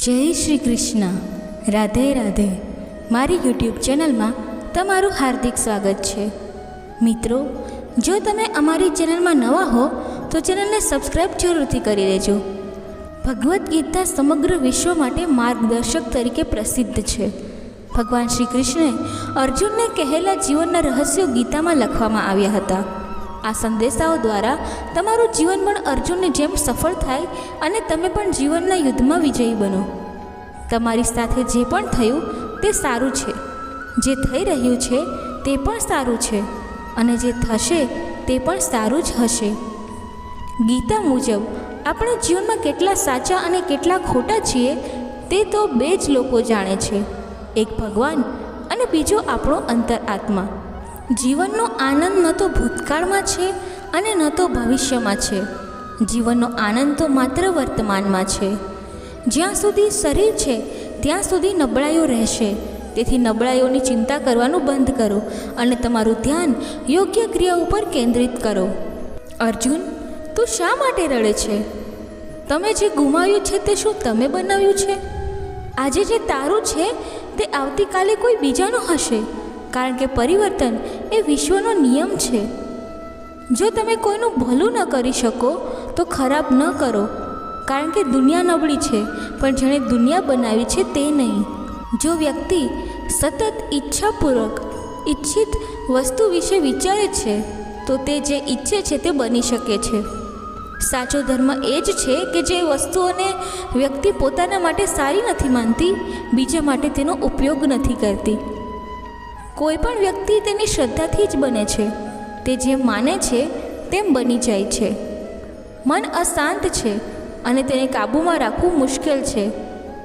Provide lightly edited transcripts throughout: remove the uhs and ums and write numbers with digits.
જય શ્રી કૃષ્ણ. રાધે રાધે. મારી યુટ્યુબ ચેનલમાં તમારું હાર્દિક સ્વાગત છે. મિત્રો, જો તમે અમારી ચેનલમાં નવા હો તો ચેનલને સબસ્ક્રાઈબ જરૂરથી કરી દેજો. ભગવદ્ ગીતા સમગ્ર વિશ્વ માટે માર્ગદર્શક તરીકે પ્રસિદ્ધ છે. ભગવાન શ્રી કૃષ્ણે અર્જુનને કહેલા જીવનના રહસ્યો ગીતામાં લખવામાં આવ્યા હતા. આ સંદેશાઓ દ્વારા તમારું જીવન પણ અર્જુનની જેમ સફળ થાય અને તમે પણ જીવનના યુદ્ધમાં વિજયી બનો. તમારી સાથે જે પણ થયું તે સારું છે, જે થઈ રહ્યું છે તે પણ સારું છે, અને જે થશે તે પણ સારું જ હશે. ગીતા મુજબ આપણે જીવનમાં કેટલા સાચા અને કેટલા ખોટા છીએ તે તો બે જ લોકો જાણે છે, એક ભગવાન અને બીજો આપણો અંતરાત્મા. જીવનનો આનંદ ન તો ભૂતકાળમાં છે અને ન તો ભવિષ્યમાં છે. જીવનનો આનંદ તો માત્ર વર્તમાનમાં છે. જ્યાં સુધી શરીર છે ત્યાં સુધી નબળાઈઓ રહેશે. તેથી નબળાઈઓની ચિંતા કરવાનું બંધ કરો અને તમારું ધ્યાન યોગ્ય ક્રિયા ઉપર કેન્દ્રિત કરો. અર્જુન, તું શા માટે રડે છે? તમે જે ગુમાવ્યું છે તે શું તમે બનાવ્યું છે? આજે જે તારું છે તે આવતીકાલે કોઈ બીજાનું હશે, કારણ કે પરિવર્તન એ વિશ્વનો નિયમ છે. જો તમે કોઈનું ભલું ન કરી શકો તો ખરાબ ન કરો, કારણ કે દુનિયા નબળી છે, પણ જેણે દુનિયા બનાવી છે તે નહીં. જો વ્યક્તિ સતત ઈચ્છાપૂર્વક ઈચ્છિત વસ્તુ વિશે વિચારે છે તો તે જે ઈચ્છે છે તે બની શકે છે. સાચો ધર્મ એ જ છે કે જે વસ્તુઓને વ્યક્તિ પોતાના માટે સારી નથી માનતી, બીજા માટે તેનો ઉપયોગ નથી કરતી. કોઈ પણ વ્યક્તિ તેની શ્રદ્ધાથી જ બને છે. તે જેમ માને છે તેમ બની જાય છે. મન અશાંત છે અને તેને કાબૂમાં રાખવું મુશ્કેલ છે,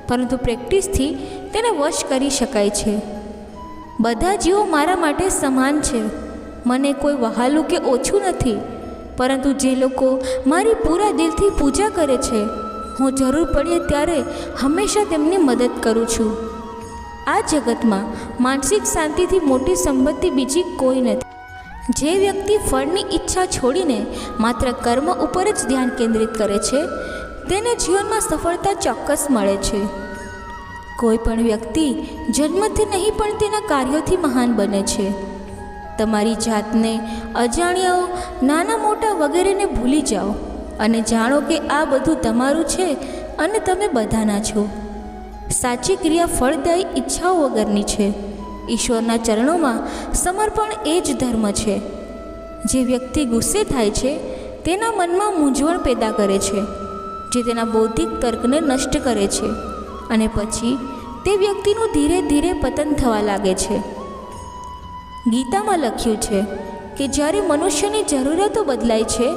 પરંતુ પ્રેક્ટિસથી તેને વશ કરી શકાય છે. બધા જીવો મારા માટે સમાન છે. મને કોઈ વહાલું કે ઓછું નથી, પરંતુ જે લોકો મારી પૂરા દિલથી પૂજા કરે છે, હું જરૂર પડે ત્યારે હંમેશા તેમની મદદ કરું છું. આ જગતમાં માનસિક શાંતિથી મોટી સંપત્તિ બીજી કોઈ નથી. જે વ્યક્તિ ફળની ઈચ્છા છોડીને માત્ર કર્મ ઉપર જ ધ્યાન કેન્દ્રિત કરે છે તેને જીવનમાં સફળતા ચોક્કસ મળે છે. કોઈ પણ વ્યક્તિ જન્મથી નહીં પણ તેના કાર્યોથી મહાન બને છે. તમારી જાતને, અજાણ્યાઓ, નાના મોટા વગેરેને ભૂલી જાઓ અને જાણો કે આ બધું તમારું છે અને તમે બધાના છો. સાચી ક્રિયા ફળદાયી ઈચ્છાઓ વગરની છે. ઈશ્વરના ચરણોમાં સમર્પણ એ જ ધર્મ છે. જે વ્યક્તિ ગુસ્સે થાય છે તેના મનમાં મૂંઝવણ પેદા કરે છે, જે તેના બૌદ્ધિક તર્કને નષ્ટ કરે છે, અને પછી તે વ્યક્તિનું ધીરે ધીરે પતન થવા લાગે છે. ગીતામાં લખ્યું છે કે જ્યારે મનુષ્યની જરૂરિયાતો બદલાય છે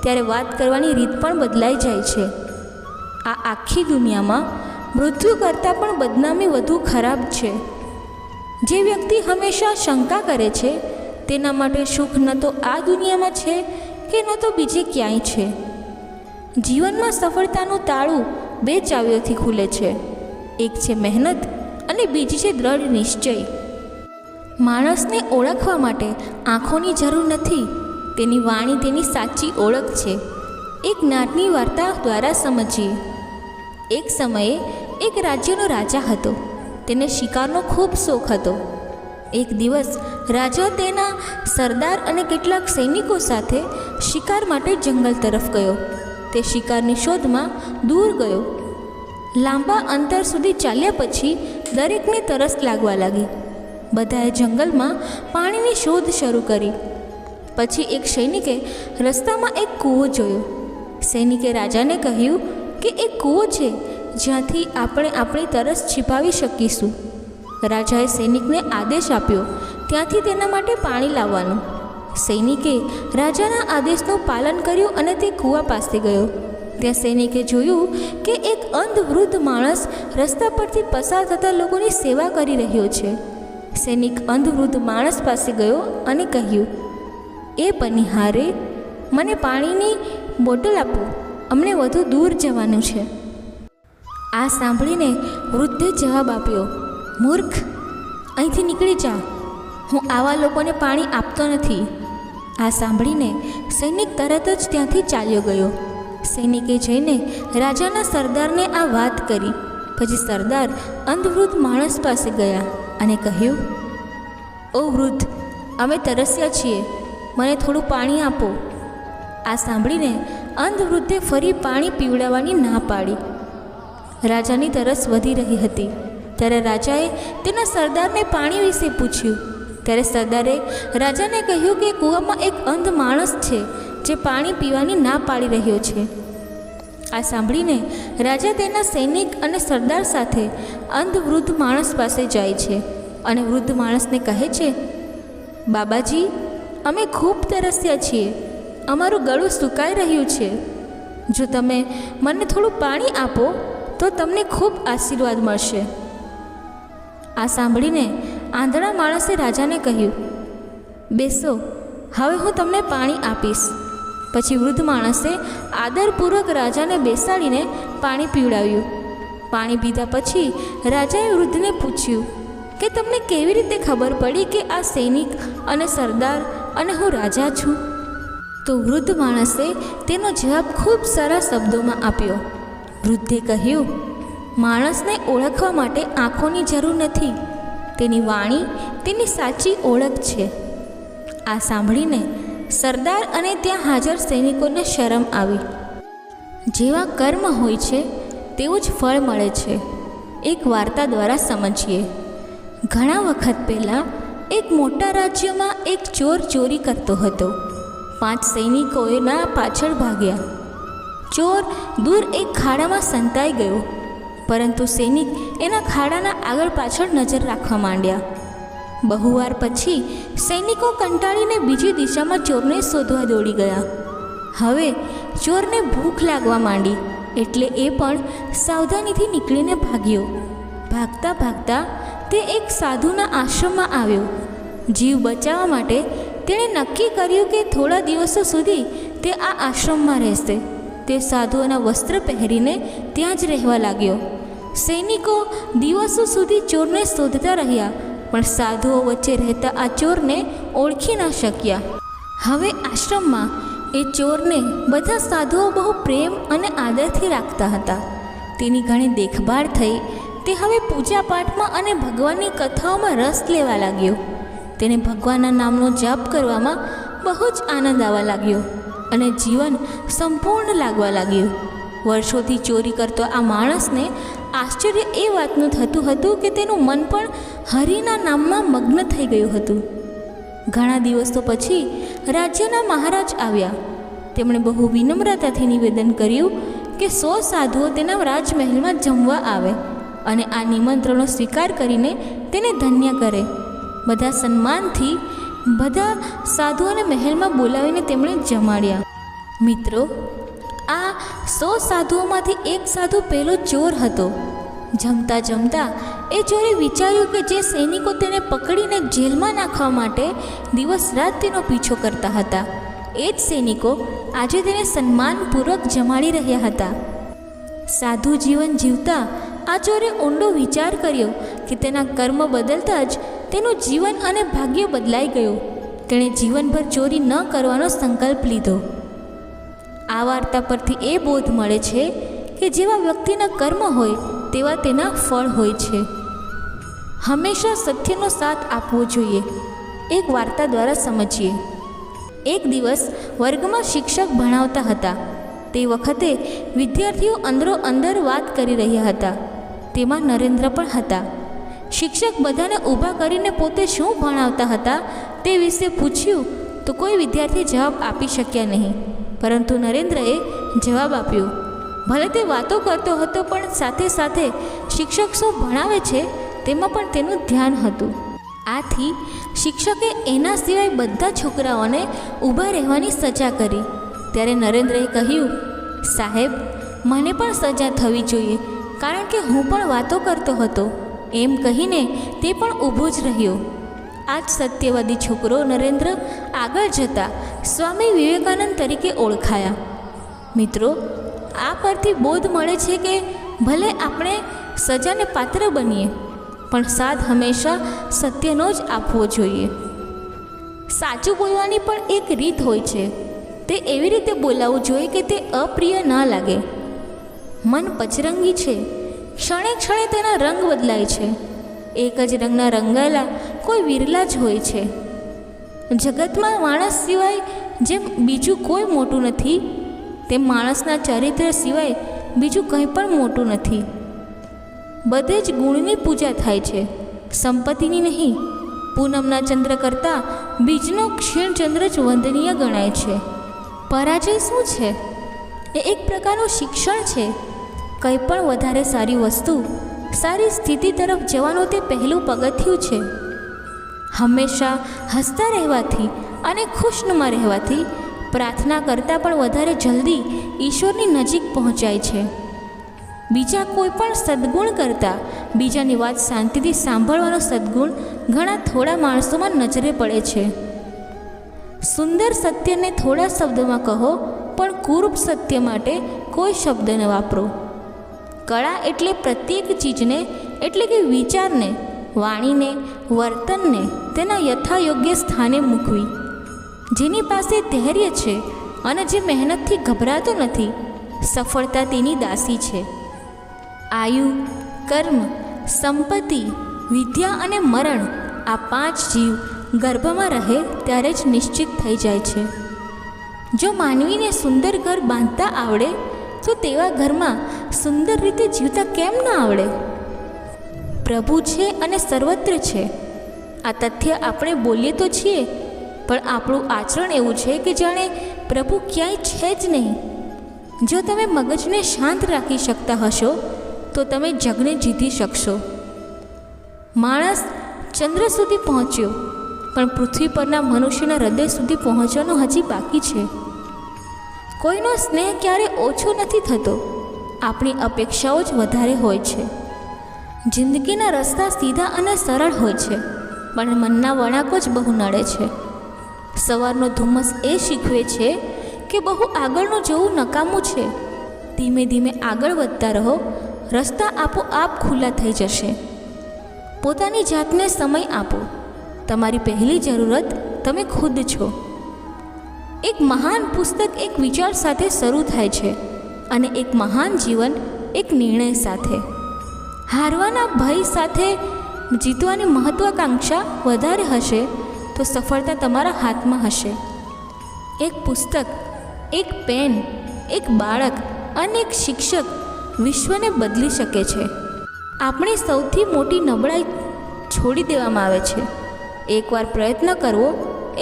ત્યારે વાત કરવાની રીત પણ બદલાઈ જાય છે. આ આખી દુનિયામાં મૃત્યુ કરતાં પણ બદનામી વધુ ખરાબ છે. જે વ્યક્તિ હંમેશા શંકા કરે છે તેના માટે સુખ ન તો આ દુનિયામાં છે કે ન તો બીજે ક્યાંય છે. જીવનમાં સફળતાનું તાળું બે ચાવીઓથી ખુલે છે. એક છે મહેનત અને બીજી છે દ્રઢ નિશ્ચય. માણસને ઓળખવા માટે આંખોની જરૂર નથી, તેની વાણી તેની સાચી ઓળખ છે. એક નાની વાર્તા દ્વારા સમજીએ. એક સમયે એક રાજ્યનો રાજા હતો. તેને શિકારનો ખૂબ શોખ હતો. એક દિવસ રાજા તેના સરદાર અને કેટલાક સૈનિકો સાથે શિકાર માટે જંગલ તરફ ગયો. તે શિકારની શોધમાં દૂર ગયો. લાંબા અંતર સુધી ચાલ્યા પછી દરેકને તરસ લાગવા લાગી. બધાએ જંગલમાં પાણીની શોધ શરૂ કરી. પછી એક સૈનિકે રસ્તામાં એક કૂવો જોયો. સૈનિકે રાજાને કહ્યું કે એક કૂવો છે જ્યાંથી આપણે આપણી તરસ छिपाવી શકીશું. રાજાએ સૈનિકને આદેશ આપ્યો ત્યાંથી તેના માટે પાણી લાવવાનું. સૈનિકે રાજાના આદેશનું પાલન કર્યું અને તે કૂવા પાસે ગયો. ત્યાં સૈનિકે જોયું કે એક અંધ વૃદ્ધ માણસ રસ્તા પરથી પસાર થતા લોકોની સેવા કરી રહ્યો છે. સૈનિક અંધ વૃદ્ધ માણસ પાસે ગયો અને કહ્યું, એ પનિહારે, મને પાણીની બોટલ આપો, અમને વધુ દૂર જવાનું છે. આ સાંભળીને વૃદ્ધે જવાબ આપ્યો, મૂર્ખ, અહીંથી નીકળી જા, હું આવા લોકોને પાણી આપતો નથી. આ સાંભળીને સૈનિક તરત જ ત્યાંથી ચાલ્યો ગયો. સૈનિકે જઈને રાજાના સરદારને આ વાત કરી. પછી સરદાર અંધવૃદ્ધ માણસ પાસે ગયા અને કહ્યું, ઓ વૃદ્ધ, અમે તરસ્યા છીએ, મને થોડું પાણી આપો. આ સાંભળીને અંધવૃદ્ધે ફરી પાણી પીવડાવવાની ના પાડી. રાજાની તરસ વધી રહી હતી ત્યારે રાજાએ તેના સરદારને પાણી વિશે પૂછ્યું. ત્યારે સરદારે રાજાને કહ્યું કે કૂવામાં એક અંધ માણસ છે જે પાણી પીવાની ના પાડી રહ્યો છે. આ સાંભળીને રાજા તેના સૈનિક અને સરદાર સાથે અંધવૃદ્ધ માણસ પાસે જાય છે અને વૃદ્ધ માણસને કહે છે, બાબાજી, અમે ખૂબ તરસ્યા છીએ, અમારું ગળું સુકાઈ રહ્યું છે. જો તમે મને થોડું પાણી આપો તો તમને ખૂબ આશીર્વાદ મળશે. આ સાંભળીને આંધળા માણસે રાજાને કહ્યું, બેસો, હવે હું તમને પાણી આપીશ. પછી વૃદ્ધ માણસે આદરપૂર્વક રાજાને બેસાડીને પાણી પીવડાવ્યું. પાણી પીધા પછી રાજાએ વૃદ્ધને પૂછ્યું કે તમને કેવી રીતે ખબર પડી કે આ સૈનિક અને સરદાર અને હું રાજા છું? તો વૃદ્ધ માણસે તેનો જવાબ ખૂબ સારા શબ્દોમાં આપ્યો. વૃદ્ધે કહ્યું, માણસને ઓળખવા માટે આંખોની જરૂર નથી, તેની વાણી તેની સાચી ઓળખ છે. આ સાંભળીને સરદાર અને ત્યાં હાજર સૈનિકોને શરમ આવી. જેવા કર્મ હોય છે તેવું જ ફળ મળે છે. એક વાર્તા દ્વારા સમજીએ. ઘણા વખત પહેલાં એક મોટા રાજ્યમાં એક ચોર ચોરી કરતો હતો. 5 સૈનિકો એના પાછળ ભાગ્યા. ચોર દૂર એક ખાડામાં સંતાઈ ગયો, પરંતુ સૈનિક એના ખાડાના આગળ પાછળ નજર રાખવા માંડ્યા. બહુવાર પછી સૈનિકો કંટાળીને બીજી દિશામાં ચોરને શોધવા દોડી ગયા. હવે ચોરને ભૂખ લાગવા માંડી એટલે એ પણ સાવધાનીથી નીકળીને ભાગ્યો. ભાગતા ભાગતા તે એક સાધુના આશ્રમમાં આવ્યો. જીવ બચાવવા માટે તેણે નક્કી કર્યું કે થોડા દિવસો સુધી તે આ આશ્રમમાં રહેશે. તે સાધુઓના વસ્ત્ર પહેરીને ત્યાં જ રહેવા લાગ્યો. સૈનિકો દિવસો સુધી ચોરને શોધતા રહ્યા, પણ સાધુઓ વચ્ચે રહેતા આ ચોરને ઓળખી ન શક્યા. હવે આશ્રમમાં એ ચોરને બધા સાધુઓ બહુ પ્રેમ અને આદરથી રાખતા હતા. તેની ઘણી દેખભાળ થઈ. તે હવે પૂજાપાઠમાં અને ભગવાનની કથાઓમાં રસ લેવા લાગ્યો. તેને ભગવાનના નામનો જાપ કરવામાં બહુ જ આનંદ આવવા લાગ્યો અને જીવન સંપૂર્ણ લાગવા લાગ્યું. વર્ષોથી ચોરી કરતો આ માણસને આશ્ચર્ય એ વાતનું થતું હતું કે તેનું મન પણ હરિના નામમાં મગ્ન થઈ ગયું હતું. ઘણા દિવસો પછી રાજ્યના મહારાજ આવ્યા. તેમણે બહુ વિનમ્રતાથી નિવેદન કર્યું કે 100 સાધુઓ તેના રાજમહેલમાં જમવા આવે અને આ નિમંત્રણનો સ્વીકાર કરીને તેને ધન્ય કરે. બધા સન્માનથી બધા સાધુઓને મહેલમાં બોલાવીને તેમણે જમાડ્યા. મિત્રો, આ 100 સાધુઓમાંથી એક સાધુ પહેલો ચોર હતો. જમતા જમતા એ ચોરે વિચાર્યું કે જે સૈનિકો તેને પકડીને જેલમાં નાખવા માટે દિવસ રાત તેનો પીછો કરતા હતા, એ જ સૈનિકો આજે તેને સન્માનપૂર્વક જમાડી રહ્યા હતા. સાધુ જીવન જીવતા આ ચોરે ઊંડો વિચાર કર્યો કે તેના કર્મ બદલતા જ તેનું જીવન અને ભાગ્ય બદલાઈ ગયું. તેણે જીવનભર ચોરી ન કરવાનો સંકલ્પ લીધો. આ વાર્તા પરથી એ બોધ મળે છે કે જેવા વ્યક્તિના કર્મ હોય તેવા તેના ફળ હોય છે. હંમેશા સત્યનો સાથ આપવો જોઈએ. એક વાર્તા દ્વારા સમજીએ. એક દિવસ વર્ગમાં શિક્ષક ભણાવતા હતા. તે વખતે વિદ્યાર્થીઓ અંદરો અંદર વાત કરી રહ્યા હતા. તેમાં નરેન્દ્ર પણ હતા. શિક્ષક બધાને ઊભા કરીને પોતે શું ભણાવતા હતા તે વિશે પૂછ્યું તો કોઈ વિદ્યાર્થી જવાબ આપી શક્યા નહીં, પરંતુ નરેન્દ્રએ જવાબ આપ્યો. ભલે તે વાતો કરતો હતો પણ સાથે સાથે શિક્ષક શું ભણાવે છે તેમાં પણ તેનું ધ્યાન હતું. આથી શિક્ષકે એના સિવાય બધા છોકરાઓને ઊભા રહેવાની સજા કરી. ત્યારે નરેન્દ્રએ કહ્યું, સાહેબ, મને પણ સજા થવી જોઈએ, કારણ કે હું પણ વાતો કરતો હતો. એમ કહીને તે પણ ઊભો જ રહ્યો. આ જ સત્યવાદી છોકરો નરેન્દ્ર આગળ જતા સ્વામી વિવેકાનંદ તરીકે ઓળખાયા. મિત્રો, આ પરથી બોધ મળે છે કે ભલે આપણે સજાને પાત્ર બનીએ, પણ સાથ હંમેશા સત્યનો જ આપવો જોઈએ. સાચું બોલવાની પણ એક રીત હોય છે. તે એવી રીતે બોલાવવું જોઈએ કે તે અપ્રિય ન લાગે. મન પચરંગી છે ક્ષણે ક્ષણે તેના રંગ બદલાય છે. એક જ રંગના રંગાયેલા કોઈ વિરલા જ હોય છે. જગતમાં માણસ સિવાય જેમ બીજું કોઈ મોટું નથી, તેમ માણસના ચરિત્ર સિવાય બીજું કંઈ પણ મોટું નથી. બધે જ ગુણની પૂજા થાય છે, સંપત્તિની નહીં. પૂનમના ચંદ્ર કરતાં બીજનો ક્ષીણ ચંદ્ર જ વંદનીય ગણાય છે. પરાજય શું છે? એ એક પ્રકારનું શિક્ષણ છે. કંઈ પણ વધારે સારી વસ્તુ, સારી સ્થિતિ તરફ જવાનું તે પહેલું પગથિયું છે. હંમેશા હસતા રહેવાથી અને ખુશનુમા રહેવાથી પ્રાર્થના કરતાં પણ વધારે જલ્દી ઈશ્વરની નજીક પહોંચાય છે. બીજા કોઈ પણ સદ્ગુણ કરતાં બીજાની વાત શાંતિથી સાંભળવાનો સદ્ગુણ ઘણા થોડા માણસોમાં નજરે પડે છે. સુંદર સત્યને થોડા શબ્દોમાં કહો, પણ કુરૂપ સત્ય માટે કોઈ શબ્દ ન વાપરો. કળા એટલે પ્રત્યેક ચીજને, એટલે કે વિચારને, વાણીને, વર્તનને તેના યથાયોગ્ય સ્થાને મૂકવી. જેની પાસે ધૈર્ય છે અને જે મહેનતથી ગભરાતો નથી, સફળતા તેની દાસી છે. આયુ, કર્મ, સંપત્તિ, વિદ્યા અને મરણ, આ 5 જીવ ગર્ભમાં રહે ત્યારે જ નિશ્ચિત થઈ જાય છે. જો માનવીને સુંદર ઘર બાંધતા આવડે તો તેવા ઘરમાં સુંદર રીતે જીવતા કેમ ન આવડે? પ્રભુ છે અને સર્વત્ર છે. આ તથ્ય આપણે બોલીએ તો છીએ, પણ આપણું આચરણ એવું છે કે જાણે પ્રભુ ક્યાંય છે જ નહીં. જો તમે મગજને શાંત રાખી શકતા હશો તો તમે જગને જીતી શકશો. માણસ ચંદ્ર સુધી પહોંચ્યો, પણ પૃથ્વી પરના મનુષ્યના હૃદય સુધી પહોંચવાનું હજી બાકી છે. કોઈનો સ્નેહ ક્યારે ઓછો નથી થતો, આપણી અપેક્ષાઓ જ વધારે હોય છે. જિંદગીના રસ્તા સીધા અને સરળ હોય છે, પણ મનના વળાંકો જ બહુ નડે છે. સવારનો ધુમ્મસ એ શીખવે છે કે બહુ આગળનું જવું નકામું છે. ધીમે ધીમે આગળ વધતા રહો, રસ્તા આપોઆપ ખુલ્લા થઈ જશે. પોતાની જાતને સમય આપો. તમારી પહેલી જરૂરત તમે ખુદ છો. એક મહાન પુસ્તક એક વિચાર સાથે શરૂ થાય છે અને એક મહાન જીવન એક નિર્ણય સાથે. હારવાના ભય સાથે જીતવાની મહત્વાકાંક્ષા વધારે હશે તો સફળતા તમારા હાથમાં હશે. એક પુસ્તક, એક પેન, એક બાળક અને એક શિક્ષક વિશ્વને બદલી શકે છે. આપણી સૌથી મોટી નબળાઈ છોડી દેવામાં આવે છે. એકવાર પ્રયત્ન કરવો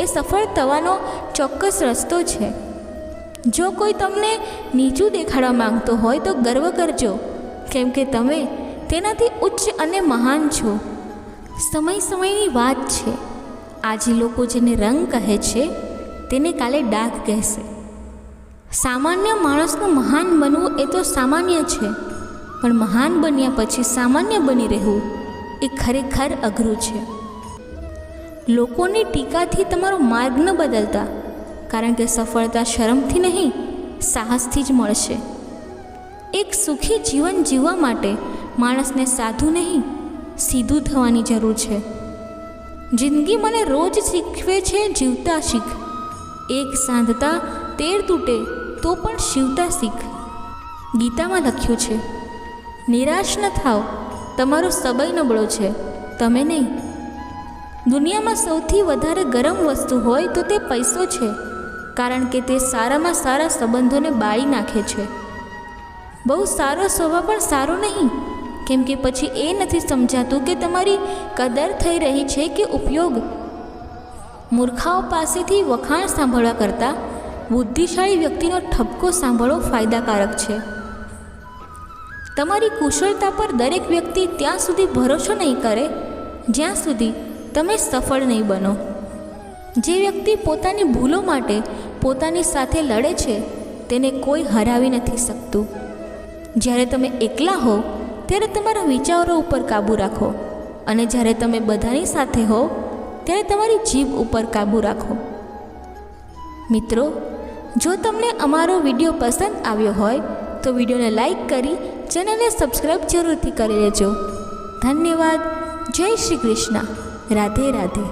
એ સફળ થવાનો ચોક્કસ રસ્તો છે. જો કોઈ તમને નીચું દેખાડવા માંગતો હોય તો ગર્વ કરજો, કેમ કે તમે તેનાથી ઉચ્ચ અને મહાન છો. સમયની વાત છે. આજે લોકો જેને રંગ કહે છે તેને કાલે ડાઘ કહેશે. સામાન્ય માણસનું મહાન બનવું એ તો સામાન્ય છે, પણ મહાન બન્યા પછી સામાન્ય બની રહેવું એ ખરેખર અઘરું છે. લોકોની ટીકાથી તમારો માર્ગ ન બદલતા, કારણ કે સફળતા શરમથી નહીં, સાહસથી જ મળશે. એક સુખી જીવન જીવવા માટે માણસને સાધું નહીં, સીધું થવાની જરૂર છે. જિંદગી મને રોજ શીખવે છે જીવતા શીખ. એક સાંધતા 13 તૂટે તો પણ શીવતા શીખ. ગીતામાં લખ્યું છે, નિરાશ ન થાવ, તમારો સબય નબળો છે, તમે નહીં. દુનિયામાં સૌથી વધારે ગરમ વસ્તુ હોય તો તે પૈસો છે, કારણ કે તે સારામાં સારા સંબંધોને બાળી નાખે છે. બહુ સારો સ્વભાવ પણ સારો નહીં, કેમ કે પછી એ નથી સમજાતું કે તમારી કદર થઈ રહી છે કે ઉપયોગ. મૂર્ખાઓ પાસેથી વખાણ સાંભળવા કરતાં બુદ્ધિશાળી વ્યક્તિનો ઠપકો સાંભળવો ફાયદાકારક છે. તમારી કુશળતા પર દરેક વ્યક્તિ ત્યાં સુધી ભરોસો નહીં કરે જ્યાં સુધી તમે સફળ નહીં બનો. જે વ્યક્તિ પોતાની ભૂલો માટે પોતાની સાથે લડે છે તેને કોઈ હરાવી નથી શકતું. જ્યારે તમે એકલા હો ત્યારે તમારા વિચારો ઉપર કાબૂ રાખો, અને જ્યારે તમે બધાની સાથે હો ત્યારે તમારી જીભ ઉપર કાબૂ રાખો. મિત્રો, જો તમને અમારો વિડીયો પસંદ આવ્યો હોય તો વિડીયોને લાઈક કરી ચેનલને સબસ્ક્રાઈબ જરૂરથી કરી લેજો. ધન્યવાદ. જય શ્રી કૃષ્ણ. રાધે રાધે.